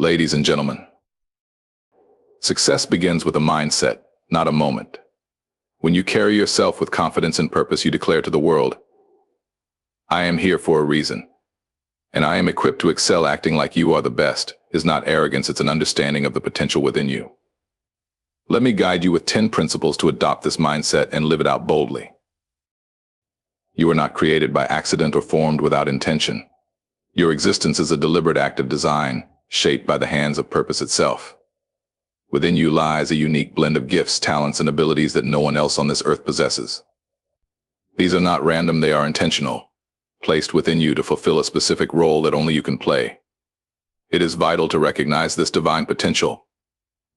Ladies and gentlemen, success begins with a mindset, not a moment. When you carry yourself with confidence and purpose, you declare to the world, I am here for a reason, and I am equipped to excel. Acting like you are the best is not arrogance, it's an understanding of the potential within you. Let me guide you with 10 principles to adopt this mindset and live it out boldly. You are not created by accident or formed without intention. Your existence is a deliberate act of design, shaped by the hands of purpose itself. Within you lies a unique blend of gifts, talents, and abilities that no one else on this earth possesses. These are not random, they are intentional, placed within you to fulfill a specific role that only you can play. It is vital to recognize this divine potential,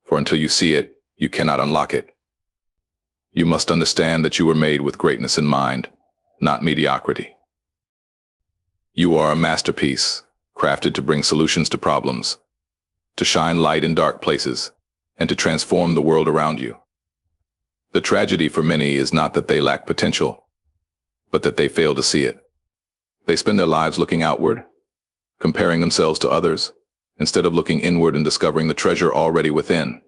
for until you see it, you cannot unlock it. You must understand that you were made with greatness in mind, not mediocrity. You are a masterpiece, crafted to bring solutions to problems, to shine light in dark places, and to transform the world around you. The tragedy for many is not that they lack potential, but that they fail to see it. They spend their lives looking outward, comparing themselves to others, instead of looking inward and discovering the treasure already within.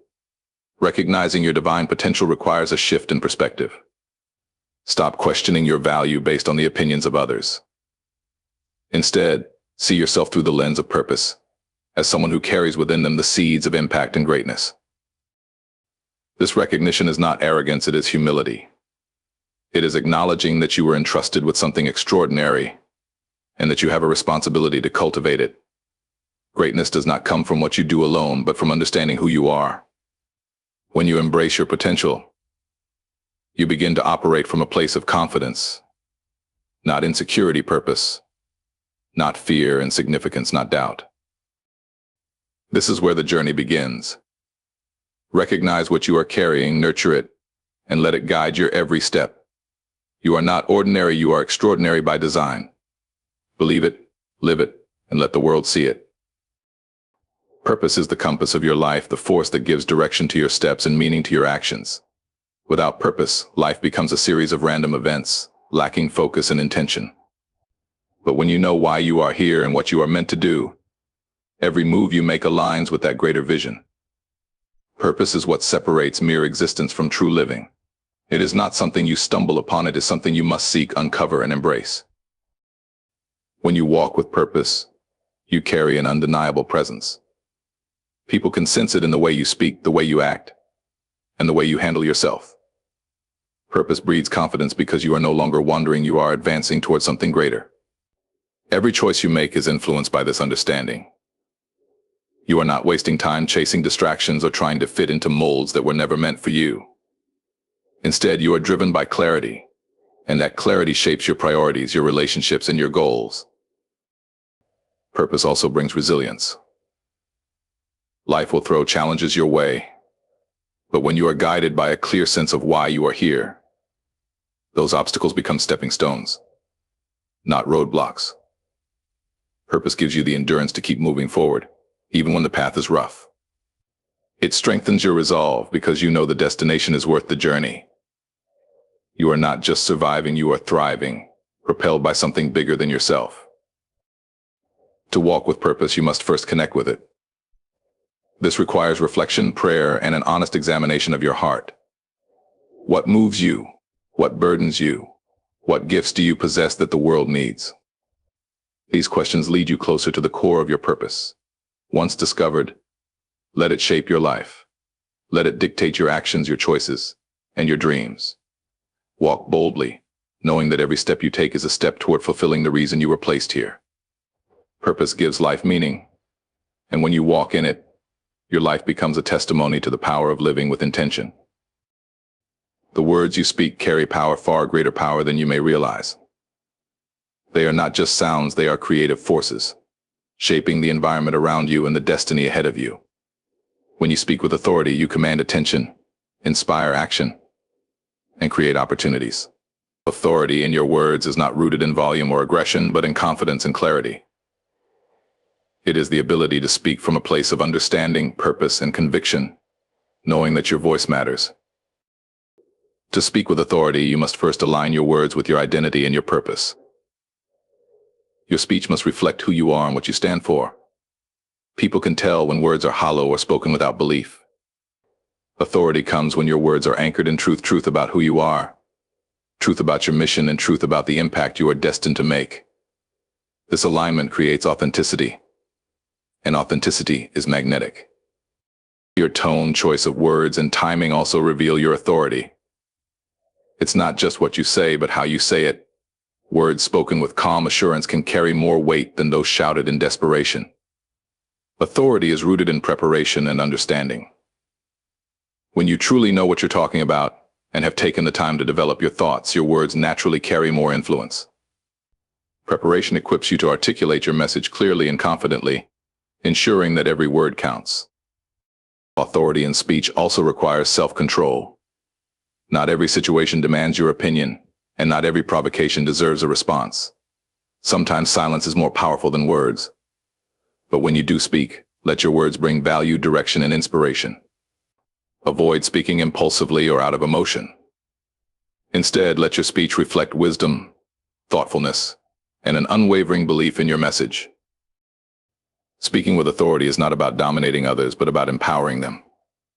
Recognizing your divine potential requires a shift in perspective. Stop questioning your value based on the opinions of others. Instead, see yourself through the lens of purpose, as someone who carries within them the seeds of impact and greatness. This recognition is not arrogance, it is humility. It is acknowledging that you were entrusted with something extraordinary, and that you have a responsibility to cultivate it. Greatness does not come from what you do alone, but from understanding who you are. When you embrace your potential, you begin to operate from a place of confidence, not insecurity. Purpose, not fear, and significance, not doubt. This is where the journey begins. Recognize what you are carrying, nurture it, and let it guide your every step. You are not ordinary, you are extraordinary by design. Believe it, live it, and let the world see it. Purpose is the compass of your life, the force that gives direction to your steps and meaning to your actions. Without purpose, life becomes a series of random events, lacking focus and intention. But when you know why you are here and what you are meant to do, every move you make aligns with that greater vision. Purpose is what separates mere existence from true living. It is not something you stumble upon, it is something you must seek, uncover, and embrace. When you walk with purpose, you carry an undeniable presence. People can sense it in the way you speak, the way you act, and the way you handle yourself. Purpose breeds confidence because you are no longer wandering, you are advancing towards something greater. Every choice you make is influenced by this understanding. You are not wasting time chasing distractions or trying to fit into molds that were never meant for you. Instead, you are driven by clarity, and that clarity shapes your priorities, your relationships, and your goals. Purpose also brings resilience. Life will throw challenges your way, but when you are guided by a clear sense of why you are here, those obstacles become stepping stones, not roadblocks. Purpose gives you the endurance to keep moving forward, even when the path is rough. It strengthens your resolve because you know the destination is worth the journey. You are not just surviving, you are thriving, propelled by something bigger than yourself. To walk with purpose, you must first connect with it. This requires reflection, prayer, and an honest examination of your heart. What moves you? What burdens you? What gifts do you possess that the world needs? These questions lead you closer to the core of your purpose. Once discovered, let it shape your life. Let it dictate your actions, your choices, and your dreams. Walk boldly, knowing that every step you take is a step toward fulfilling the reason you were placed here. Purpose gives life meaning, and when you walk in it, your life becomes a testimony to the power of living with intention. The words you speak carry power, far greater power than you may realize. They are not just sounds, they are creative forces, shaping the environment around you and the destiny ahead of you. When you speak with authority, you command attention, inspire action, and create opportunities. Authority in your words is not rooted in volume or aggression, but in confidence and clarity. It is the ability to speak from a place of understanding, purpose, and conviction, knowing that your voice matters. To speak with authority, you must first align your words with your identity and your purpose. Your speech must reflect who you are and what you stand for. People can tell when words are hollow or spoken without belief. Authority comes when your words are anchored in truth about who you are, truth about your mission, and truth about the impact you are destined to make. This alignment creates authenticity, and authenticity is magnetic. Your tone, choice of words, and timing also reveal your authority. It's not just what you say, but how you say it. Words spoken with calm assurance can carry more weight than those shouted in desperation. Authority is rooted in preparation and understanding. When you truly know what you're talking about and have taken the time to develop your thoughts, your words naturally carry more influence. Preparation equips you to articulate your message clearly and confidently, ensuring that every word counts. Authority in speech also requires self-control. Not every situation demands your opinion, and not every provocation deserves a response. Sometimes silence is more powerful than words. But when you do speak, let your words bring value, direction, and inspiration. Avoid speaking impulsively or out of emotion. Instead, let your speech reflect wisdom, thoughtfulness, and an unwavering belief in your message. Speaking with authority is not about dominating others, but about empowering them.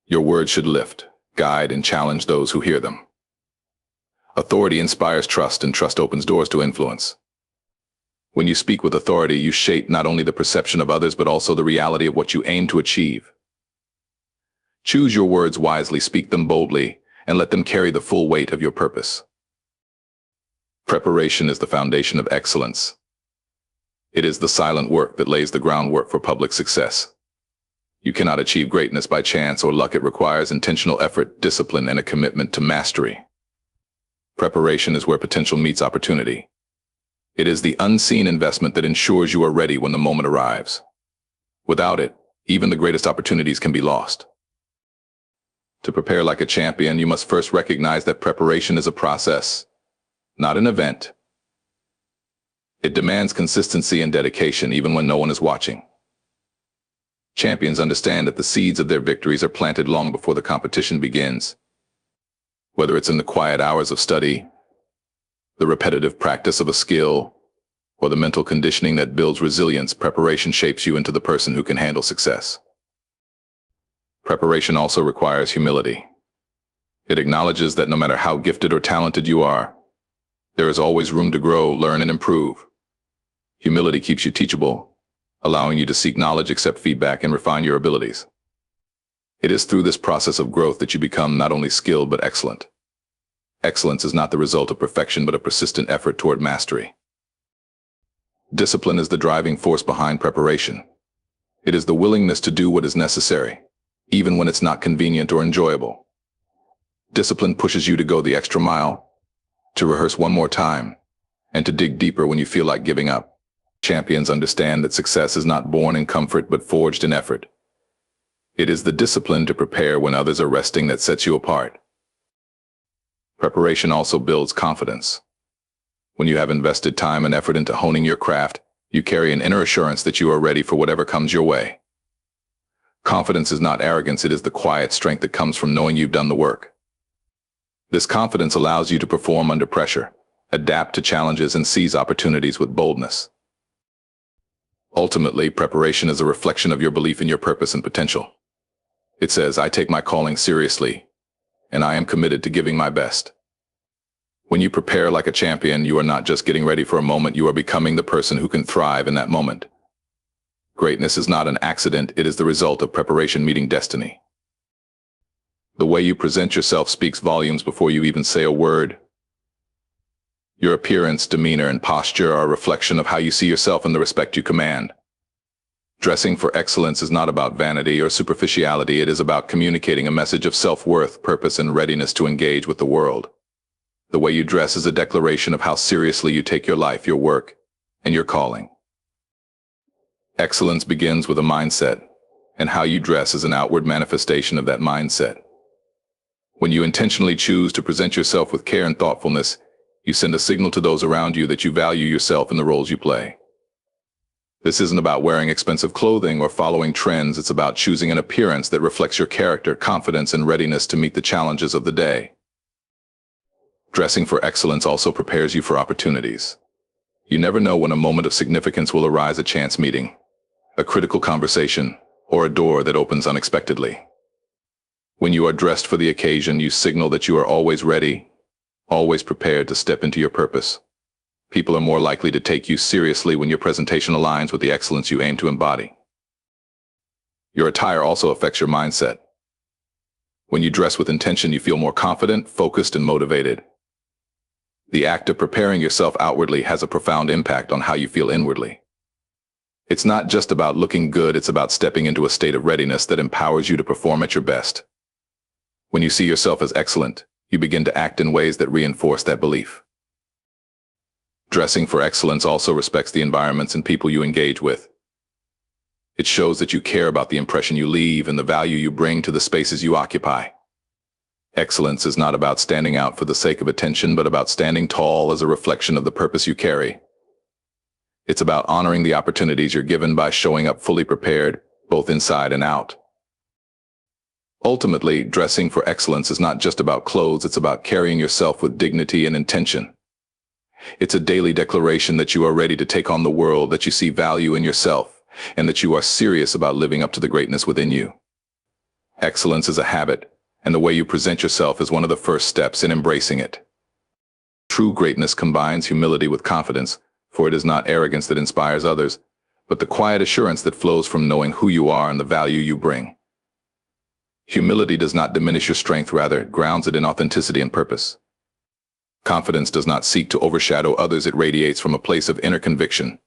Your words should lift, guide, and challenge those who hear them. Authority inspires trust, and trust opens doors to influence. When you speak with authority, you shape not only the perception of others, but also the reality of what you aim to achieve. Choose your words wisely, speak them boldly, and let them carry the full weight of your purpose. Preparation is the foundation of excellence. It is the silent work that lays the groundwork for public success. You cannot achieve greatness by chance or luck. It requires intentional effort, discipline, and a commitment to mastery. Preparation is where potential meets opportunity. It is the unseen investment that ensures you are ready when the moment arrives. Without it, even the greatest opportunities can be lost. To prepare like a champion, you must first recognize that preparation is a process, not an event. It demands consistency and dedication even when no one is watching. Champions understand that the seeds of their victories are planted long before the competition begins. Whether it's in the quiet hours of study, the repetitive practice of a skill, or the mental conditioning that builds resilience, preparation shapes you into the person who can handle success. Preparation also requires humility. It acknowledges that no matter how gifted or talented you are, there is always room to grow, learn, and improve. Humility keeps you teachable, allowing you to seek knowledge, accept feedback, and refine your abilities. It is through this process of growth that you become not only skilled but excellent. Excellence is not the result of perfection, but a persistent effort toward mastery. Discipline is the driving force behind preparation. It is the willingness to do what is necessary, even when it's not convenient or enjoyable. Discipline pushes you to go the extra mile, to rehearse one more time, and to dig deeper when you feel like giving up. Champions understand that success is not born in comfort but forged in effort. It is the discipline to prepare when others are resting that sets you apart. Preparation also builds confidence. When you have invested time and effort into honing your craft, you carry an inner assurance that you are ready for whatever comes your way. Confidence is not arrogance, it is the quiet strength that comes from knowing you've done the work. This confidence allows you to perform under pressure, adapt to challenges, and seize opportunities with boldness. Ultimately, preparation is a reflection of your belief in your purpose and potential. It says, I take my calling seriously, and I am committed to giving my best. When you prepare like a champion, you are not just getting ready for a moment, you are becoming the person who can thrive in that moment. Greatness is not an accident, it is the result of preparation meeting destiny. The way you present yourself speaks volumes before you even say a word. Your appearance, demeanor, and posture are a reflection of how you see yourself and the respect you command. Dressing for excellence is not about vanity or superficiality, it is about communicating a message of self-worth, purpose, and readiness to engage with the world. The way you dress is a declaration of how seriously you take your life, your work, and your calling. Excellence begins with a mindset, and how you dress is an outward manifestation of that mindset. When you intentionally choose to present yourself with care and thoughtfulness, you send a signal to those around you that you value yourself and the roles you play. This isn't about wearing expensive clothing or following trends, it's about choosing an appearance that reflects your character, confidence, and readiness to meet the challenges of the day. Dressing for excellence also prepares you for opportunities. You never know when a moment of significance will arise, a chance meeting, a critical conversation, or a door that opens unexpectedly. When you are dressed for the occasion, you signal that you are always ready, always prepared to step into your purpose. People are more likely to take you seriously when your presentation aligns with the excellence you aim to embody. Your attire also affects your mindset. When you dress with intention, you feel more confident, focused, and motivated. The act of preparing yourself outwardly has a profound impact on how you feel inwardly. It's not just about looking good, it's about stepping into a state of readiness that empowers you to perform at your best. When you see yourself as excellent, you begin to act in ways that reinforce that belief. Dressing for excellence also respects the environments and people you engage with. It shows that you care about the impression you leave and the value you bring to the spaces you occupy. Excellence is not about standing out for the sake of attention, but about standing tall as a reflection of the purpose you carry. It's about honoring the opportunities you're given by showing up fully prepared, both inside and out. Ultimately, dressing for excellence is not just about clothes, it's about carrying yourself with dignity and intention. It's a daily declaration that you are ready to take on the world, that you see value in yourself, and that you are serious about living up to the greatness within you. Excellence is a habit, and the way you present yourself is one of the first steps in embracing it. True greatness combines humility with confidence, for it is not arrogance that inspires others, but the quiet assurance that flows from knowing who you are and the value you bring. Humility does not diminish your strength, rather, it grounds it in authenticity and purpose. Confidence does not seek to overshadow others, it radiates from a place of inner conviction,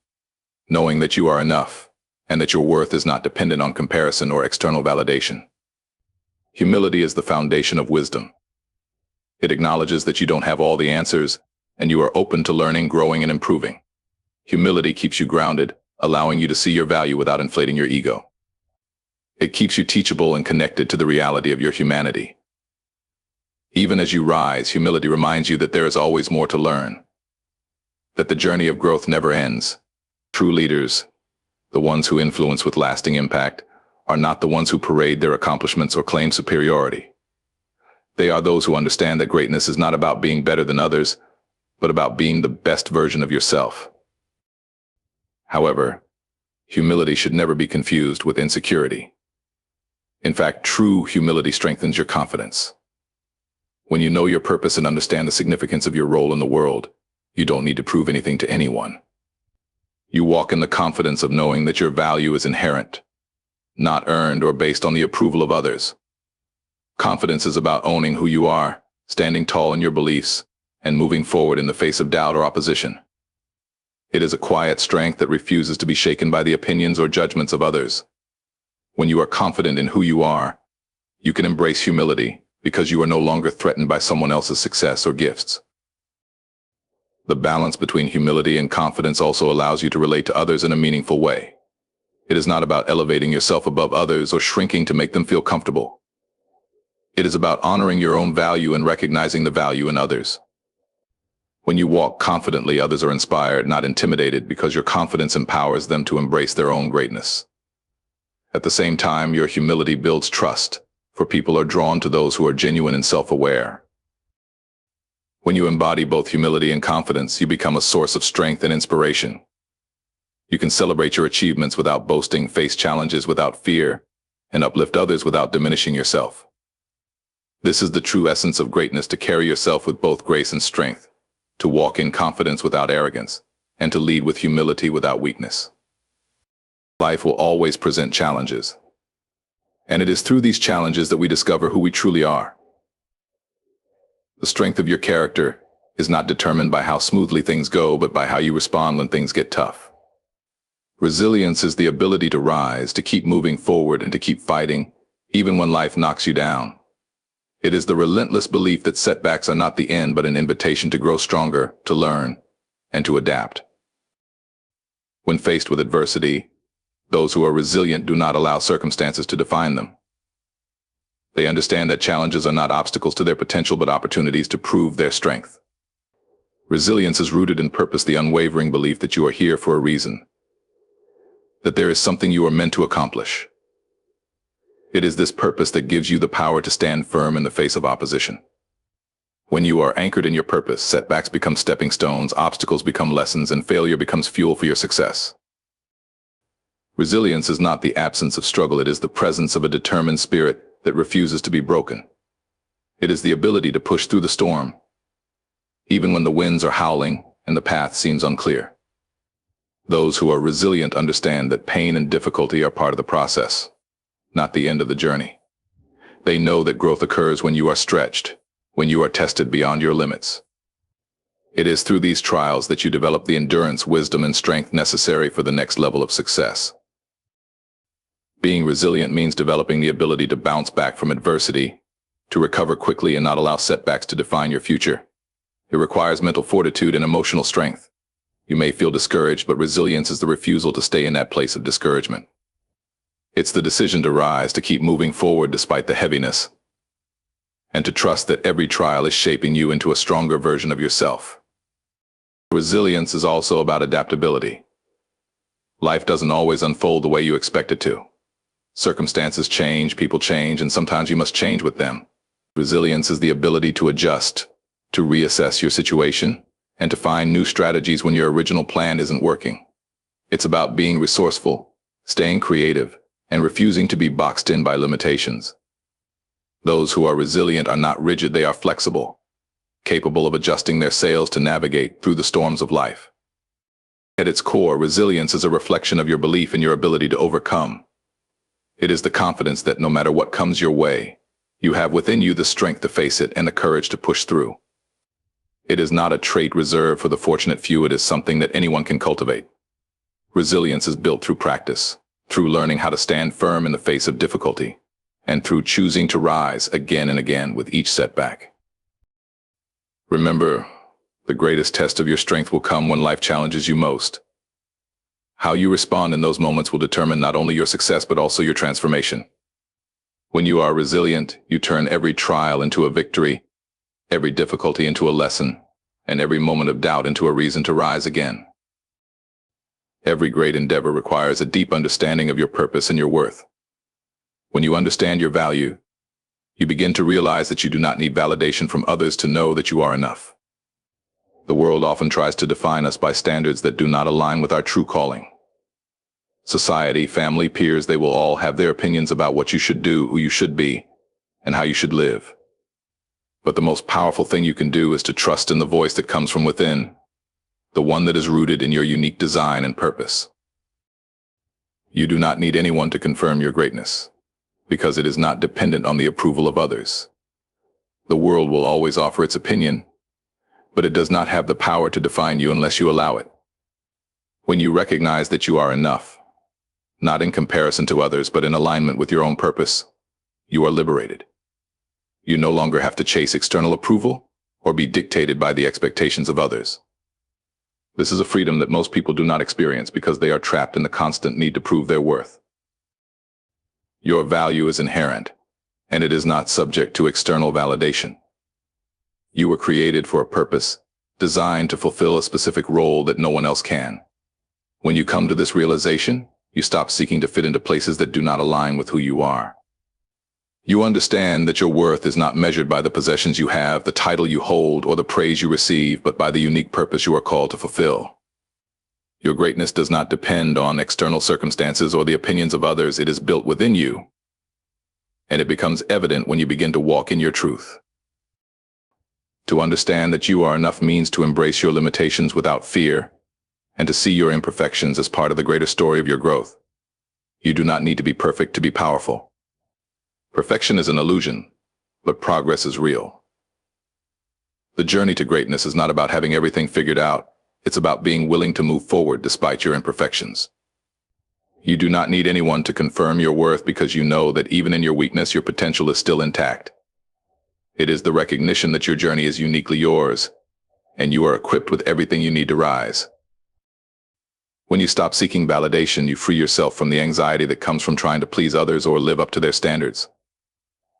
knowing that you are enough, and that your worth is not dependent on comparison or external validation. Humility is the foundation of wisdom. It acknowledges that you don't have all the answers, and you are open to learning, growing, and improving. Humility keeps you grounded, allowing you to see your value without inflating your ego. It keeps you teachable and connected to the reality of your humanity. Even as you rise, humility reminds you that there is always more to learn, that the journey of growth never ends. True leaders, the ones who influence with lasting impact, are not the ones who parade their accomplishments or claim superiority. They are those who understand that greatness is not about being better than others, but about being the best version of yourself. However, humility should never be confused with insecurity. In fact, true humility strengthens your confidence. When you know your purpose and understand the significance of your role in the world, you don't need to prove anything to anyone. You walk in the confidence of knowing that your value is inherent, not earned or based on the approval of others. Confidence is about owning who you are, standing tall in your beliefs, and moving forward in the face of doubt or opposition. It is a quiet strength that refuses to be shaken by the opinions or judgments of others. When you are confident in who you are, you can embrace humility because you are no longer threatened by someone else's success or gifts. The balance between humility and confidence also allows you to relate to others in a meaningful way. It is not about elevating yourself above others or shrinking to make them feel comfortable. It is about honoring your own value and recognizing the value in others. When you walk confidently, others are inspired, not intimidated, because your confidence empowers them to embrace their own greatness. At the same time, your humility builds trust, for people are drawn to those who are genuine and self-aware. When you embody both humility and confidence, you become a source of strength and inspiration. You can celebrate your achievements without boasting, face challenges without fear, and uplift others without diminishing yourself. This is the true essence of greatness: to carry yourself with both grace and strength, to walk in confidence without arrogance, and to lead with humility without weakness. Life will always present challenges, and it is through these challenges that we discover who we truly are. The strength of your character is not determined by how smoothly things go, but by how you respond when things get tough. Resilience is the ability to rise, to keep moving forward, and to keep fighting, even when life knocks you down. It is the relentless belief that setbacks are not the end, but an invitation to grow stronger, to learn, and to adapt. When faced with adversity, those who are resilient do not allow circumstances to define them. They understand that challenges are not obstacles to their potential, but opportunities to prove their strength. Resilience is rooted in purpose, the unwavering belief that you are here for a reason, that there is something you are meant to accomplish. It is this purpose that gives you the power to stand firm in the face of opposition. When you are anchored in your purpose, setbacks become stepping stones, obstacles become lessons, and failure becomes fuel for your success. Resilience is not the absence of struggle, it is the presence of a determined spirit that refuses to be broken. It is the ability to push through the storm, even when the winds are howling and the path seems unclear. Those who are resilient understand that pain and difficulty are part of the process, not the end of the journey. They know that growth occurs when you are stretched, when you are tested beyond your limits. It is through these trials that you develop the endurance, wisdom, and strength necessary for the next level of success. Being resilient means developing the ability to bounce back from adversity, to recover quickly and not allow setbacks to define your future. It requires mental fortitude and emotional strength. You may feel discouraged, but resilience is the refusal to stay in that place of discouragement. It's the decision to rise, to keep moving forward despite the heaviness, and to trust that every trial is shaping you into a stronger version of yourself. Resilience is also about adaptability. Life doesn't always unfold the way you expect it to. Circumstances change, people change, and sometimes you must change with them. Resilience is the ability to adjust, to reassess your situation, and to find new strategies when your original plan isn't working. It's about being resourceful, staying creative, and refusing to be boxed in by limitations. Those who are resilient are not rigid, they are flexible, capable of adjusting their sails to navigate through the storms of life. At its core, resilience is a reflection of your belief in your ability to overcome. It is the confidence that no matter what comes your way, you have within you the strength to face it and the courage to push through. It is not a trait reserved for the fortunate few, it is something that anyone can cultivate. Resilience is built through practice, through learning how to stand firm in the face of difficulty, and through choosing to rise again and again with each setback. Remember, the greatest test of your strength will come when life challenges you most. How you respond in those moments will determine not only your success but also your transformation. When you are resilient, you turn every trial into a victory, every difficulty into a lesson, and every moment of doubt into a reason to rise again. Every great endeavor requires a deep understanding of your purpose and your worth. When you understand your value, you begin to realize that you do not need validation from others to know that you are enough. The world often tries to define us by standards that do not align with our true calling. Society, family, peers, they will all have their opinions about what you should do, who you should be, and how you should live. But the most powerful thing you can do is to trust in the voice that comes from within, the one that is rooted in your unique design and purpose. You do not need anyone to confirm your greatness, because it is not dependent on the approval of others. The world will always offer its opinion, but it does not have the power to define you unless you allow it. When you recognize that you are enough, not in comparison to others, but in alignment with your own purpose, you are liberated. You no longer have to chase external approval or be dictated by the expectations of others. This is a freedom that most people do not experience because they are trapped in the constant need to prove their worth. Your value is inherent, and it is not subject to external validation. You were created for a purpose, designed to fulfill a specific role that no one else can. When you come to this realization, you stop seeking to fit into places that do not align with who you are. You understand that your worth is not measured by the possessions you have, the title you hold, or the praise you receive, but by the unique purpose you are called to fulfill. Your greatness does not depend on external circumstances or the opinions of others. It is built within you, and it becomes evident when you begin to walk in your truth. To understand that you are enough means to embrace your limitations without fear, and to see your imperfections as part of the greater story of your growth. You do not need to be perfect to be powerful. Perfection is an illusion, but progress is real. The journey to greatness is not about having everything figured out. It's about being willing to move forward despite your imperfections. You do not need anyone to confirm your worth because you know that even in your weakness, your potential is still intact. It is the recognition that your journey is uniquely yours, and you are equipped with everything you need to rise. When you stop seeking validation, you free yourself from the anxiety that comes from trying to please others or live up to their standards.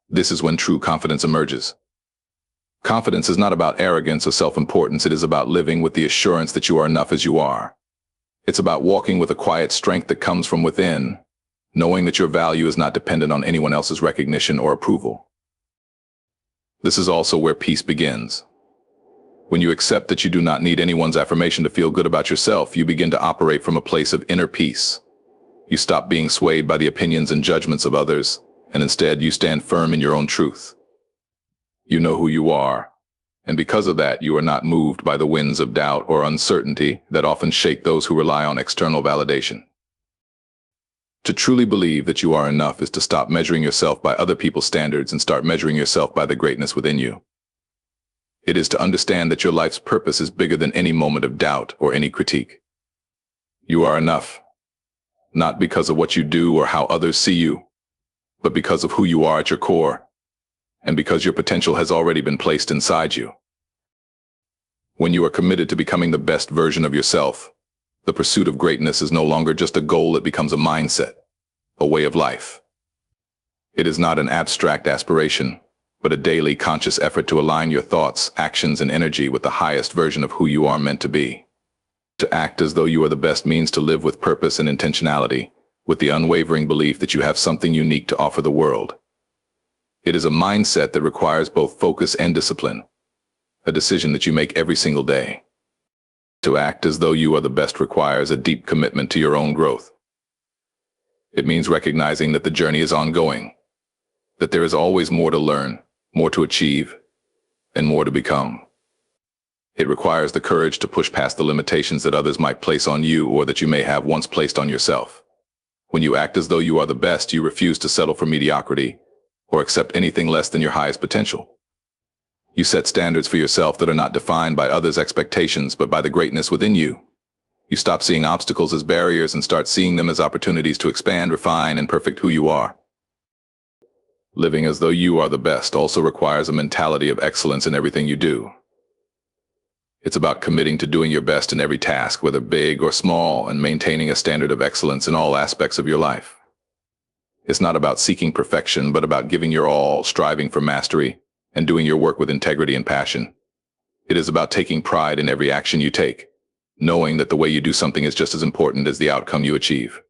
This is when true confidence emerges. Confidence is not about arrogance or self-importance. It is about living with the assurance that you are enough as you are. It's about walking with a quiet strength that comes from within, knowing that your value is not dependent on anyone else's recognition or approval. This is also where peace begins. When you accept that you do not need anyone's affirmation to feel good about yourself, you begin to operate from a place of inner peace. You stop being swayed by the opinions and judgments of others, and instead you stand firm in your own truth. You know who you are, and because of that you are not moved by the winds of doubt or uncertainty that often shake those who rely on external validation. To truly believe that you are enough is to stop measuring yourself by other people's standards and start measuring yourself by the greatness within you. It is to understand that your life's purpose is bigger than any moment of doubt or any critique. You are enough, not because of what you do or how others see you, but because of who you are at your core, and because your potential has already been placed inside you. When you are committed to becoming the best version of yourself, the pursuit of greatness is no longer just a goal, it becomes a mindset, a way of life. It is not an abstract aspiration, but a daily conscious effort to align your thoughts, actions, and energy with the highest version of who you are meant to be. To act as though you are the best means to live with purpose and intentionality, with the unwavering belief that you have something unique to offer the world. It is a mindset that requires both focus and discipline, a decision that you make every single day. To act as though you are the best requires a deep commitment to your own growth. It means recognizing that the journey is ongoing, that there is always more to learn, more to achieve, and more to become. It requires the courage to push past the limitations that others might place on you or that you may have once placed on yourself. When you act as though you are the best, you refuse to settle for mediocrity or accept anything less than your highest potential. You set standards for yourself that are not defined by others' expectations, but by the greatness within you. You stop seeing obstacles as barriers and start seeing them as opportunities to expand, refine, and perfect who you are. Living as though you are the best also requires a mentality of excellence in everything you do. It's about committing to doing your best in every task, whether big or small, and maintaining a standard of excellence in all aspects of your life. It's not about seeking perfection, but about giving your all, striving for mastery, and doing your work with integrity and passion. It is about taking pride in every action you take, knowing that the way you do something is just as important as the outcome you achieve.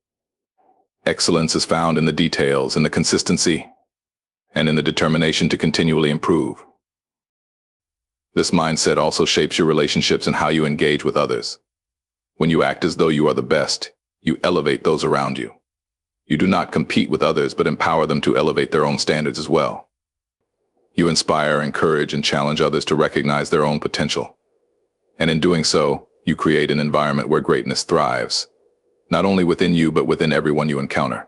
Excellence is found in the details, in the consistency, and in the determination to continually improve. This mindset also shapes your relationships and how you engage with others. When you act as though you are the best, you elevate those around you. You do not compete with others, but empower them to elevate their own standards as well. You inspire, encourage, and challenge others to recognize their own potential. And in doing so, you create an environment where greatness thrives, not only within you, but within everyone you encounter.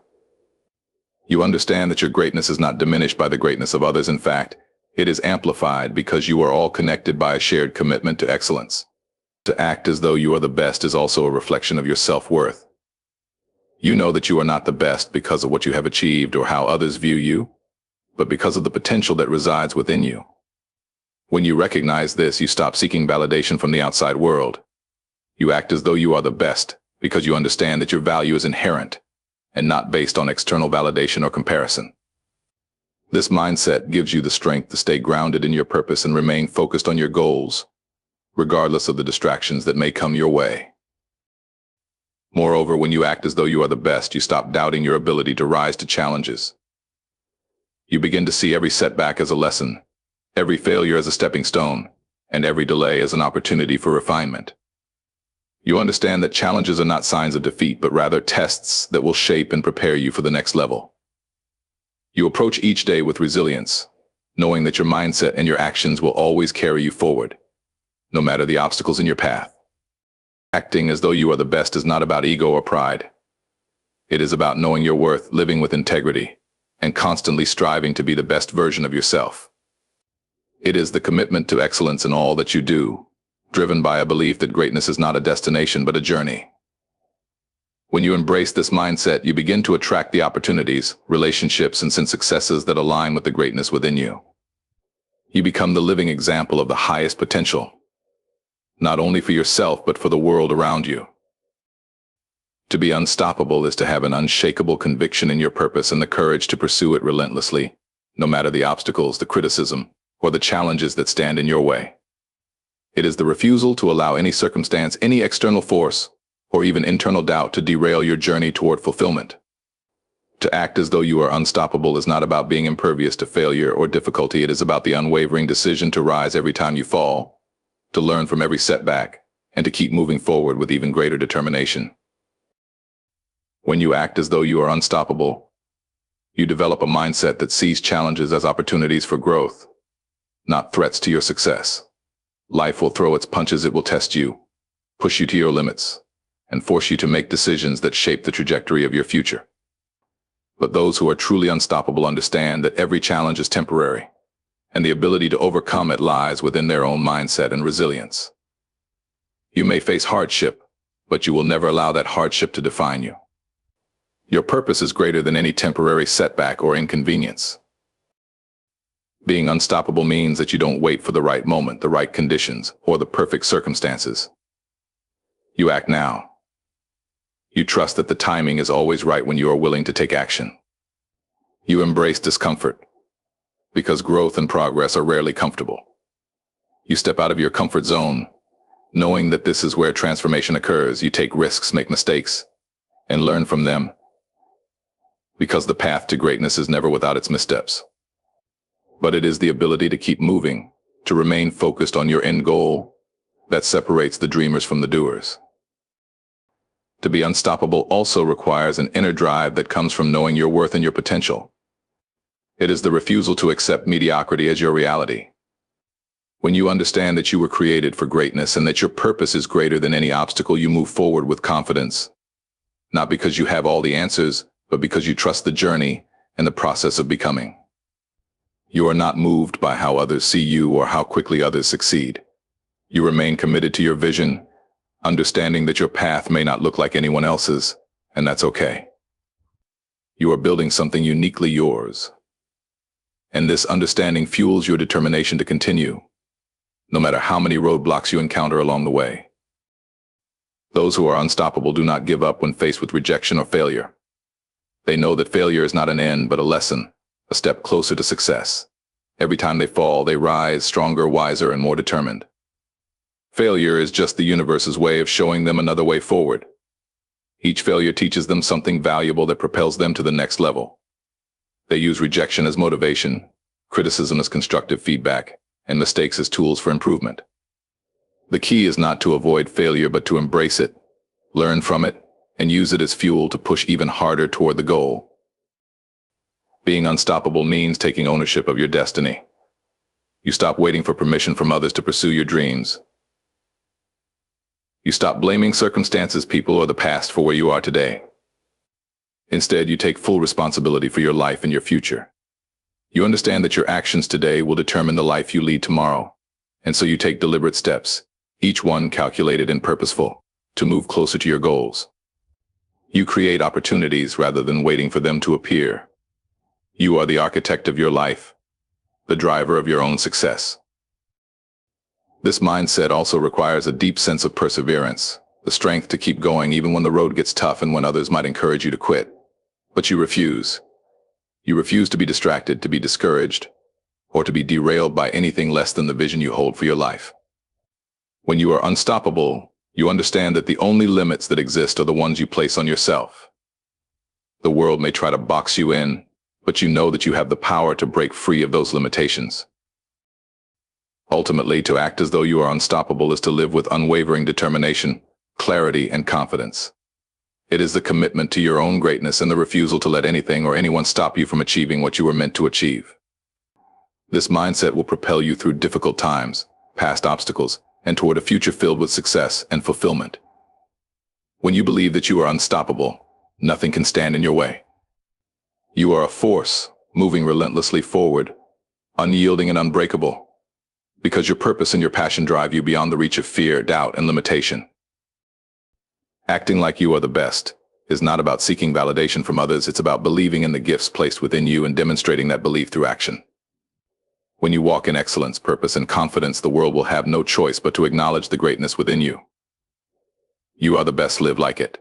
You understand that your greatness is not diminished by the greatness of others. In fact, it is amplified because you are all connected by a shared commitment to excellence. To act as though you are the best is also a reflection of your self-worth. You know that you are not the best because of what you have achieved or how others view you, but because of the potential that resides within you. When you recognize this, you stop seeking validation from the outside world. You act as though you are the best because you understand that your value is inherent and not based on external validation or comparison. This mindset gives you the strength to stay grounded in your purpose and remain focused on your goals, regardless of the distractions that may come your way. Moreover, when you act as though you are the best, you stop doubting your ability to rise to challenges. You begin to see every setback as a lesson, every failure as a stepping stone, and every delay as an opportunity for refinement. You understand that challenges are not signs of defeat, but rather tests that will shape and prepare you for the next level. You approach each day with resilience, knowing that your mindset and your actions will always carry you forward, no matter the obstacles in your path. Acting as though you are the best is not about ego or pride. It is about knowing your worth, living with integrity, and constantly striving to be the best version of yourself. It is the commitment to excellence in all that you do, driven by a belief that greatness is not a destination but a journey. When you embrace this mindset, you begin to attract the opportunities, relationships, and successes that align with the greatness within you. You become the living example of the highest potential, not only for yourself but for the world around you. To be unstoppable is to have an unshakable conviction in your purpose and the courage to pursue it relentlessly, no matter the obstacles, the criticism, or the challenges that stand in your way. It is the refusal to allow any circumstance, any external force, or even internal doubt to derail your journey toward fulfillment. To act as though you are unstoppable is not about being impervious to failure or difficulty. It is about the unwavering decision to rise every time you fall, to learn from every setback, and to keep moving forward with even greater determination. When you act as though you are unstoppable, you develop a mindset that sees challenges as opportunities for growth, not threats to your success. Life will throw its punches. It will test you, push you to your limits, and force you to make decisions that shape the trajectory of your future. But those who are truly unstoppable understand that every challenge is temporary, and the ability to overcome it lies within their own mindset and resilience. You may face hardship, but you will never allow that hardship to define you. Your purpose is greater than any temporary setback or inconvenience. Being unstoppable means that you don't wait for the right moment, the right conditions, or the perfect circumstances. You act now. You trust that the timing is always right when you are willing to take action. You embrace discomfort, because growth and progress are rarely comfortable. You step out of your comfort zone, knowing that this is where transformation occurs. You take risks, make mistakes, and learn from them, because the path to greatness is never without its missteps. But it is the ability to keep moving, to remain focused on your end goal, that separates the dreamers from the doers. To be unstoppable also requires an inner drive that comes from knowing your worth and your potential. It is the refusal to accept mediocrity as your reality. When you understand that you were created for greatness and that your purpose is greater than any obstacle, you move forward with confidence, not because you have all the answers, but because you trust the journey and the process of becoming. You are not moved by how others see you or how quickly others succeed. You remain committed to your vision, understanding that your path may not look like anyone else's, and that's okay. You are building something uniquely yours. And this understanding fuels your determination to continue, no matter how many roadblocks you encounter along the way. Those who are unstoppable do not give up when faced with rejection or failure. They know that failure is not an end, but a lesson, a step closer to success. Every time they fall, they rise stronger, wiser, and more determined. Failure is just the universe's way of showing them another way forward. Each failure teaches them something valuable that propels them to the next level. They use rejection as motivation, criticism as constructive feedback, and mistakes as tools for improvement. The key is not to avoid failure, but to embrace it, learn from it, and use it as fuel to push even harder toward the goal. Being unstoppable means taking ownership of your destiny. You stop waiting for permission from others to pursue your dreams. You stop blaming circumstances, people, or the past for where you are today. Instead, you take full responsibility for your life and your future. You understand that your actions today will determine the life you lead tomorrow, and so you take deliberate steps, each one calculated and purposeful, to move closer to your goals. You create opportunities rather than waiting for them to appear. You are the architect of your life, the driver of your own success. This mindset also requires a deep sense of perseverance, the strength to keep going even when the road gets tough and when others might encourage you to quit. But you refuse. You refuse to be distracted, to be discouraged, or to be derailed by anything less than the vision you hold for your life. When you are unstoppable, you understand that the only limits that exist are the ones you place on yourself. The world may try to box you in, but you know that you have the power to break free of those limitations. Ultimately, to act as though you are unstoppable is to live with unwavering determination, clarity, and confidence. It is the commitment to your own greatness and the refusal to let anything or anyone stop you from achieving what you were meant to achieve. This mindset will propel you through difficult times, past obstacles, and toward a future filled with success and fulfillment. When you believe that you are unstoppable, nothing can stand in your way. You are a force, moving relentlessly forward, unyielding and unbreakable, because your purpose and your passion drive you beyond the reach of fear, doubt, and limitation. Acting like you are the best is not about seeking validation from others. It's about believing in the gifts placed within you and demonstrating that belief through action. When you walk in excellence, purpose, and confidence, the world will have no choice but to acknowledge the greatness within you. You are the best. Live like it.